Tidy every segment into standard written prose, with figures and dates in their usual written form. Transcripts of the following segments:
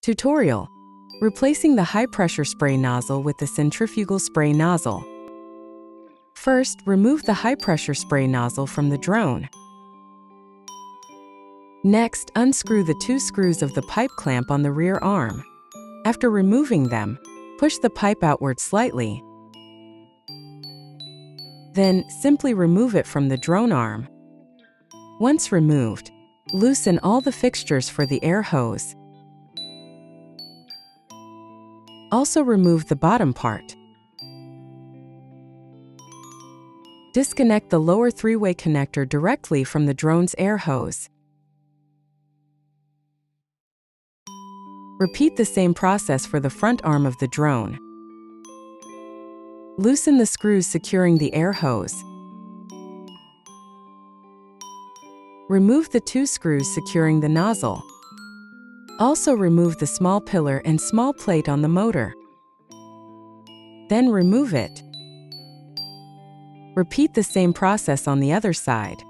Tutorial: Replacing the high-pressure spray nozzle with the centrifugal spray nozzle. First, remove the high-pressure spray nozzle from the drone. Next, unscrew the 2 screws of the pipe clamp on the rear arm. After removing them, push the pipe outward slightly. Then, simply remove it from the drone arm. Once removed, loosen all the fixtures for the air hose. Also remove the bottom part. Disconnect the lower 3-way connector directly from the drone's air hose. Repeat the same process for the front arm of the drone. Loosen the screws securing the air hose. Remove the 2 screws securing the nozzle. Also remove the small pillar and small plate on the motor. Then remove it. Repeat the same process on the other side.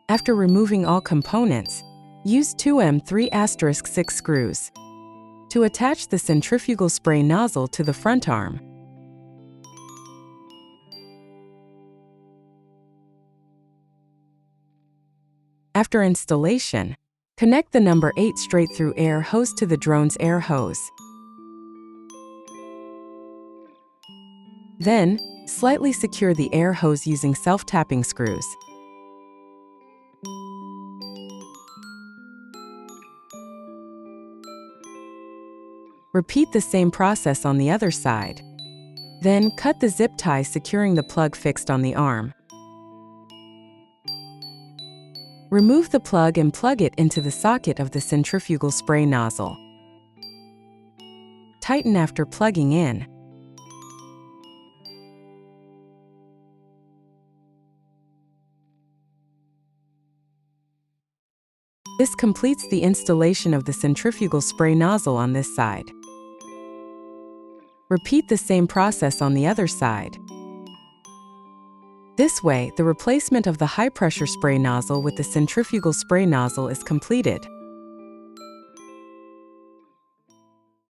After removing all components, use 2M3*6 screws to attach the centrifugal spray nozzle to the front arm. After installation, connect the number 8 straight-through air hose to the drone's air hose. Then, slightly secure the air hose using self-tapping screws. Repeat the same process on the other side. Then, cut the zip tie securing the plug fixed on the arm. Remove the plug and plug it into the socket of the centrifugal spray nozzle. Tighten after plugging in. This completes the installation of the centrifugal spray nozzle on this side. Repeat the same process on the other side. This way, the replacement of the high-pressure spray nozzle with the centrifugal spray nozzle is completed.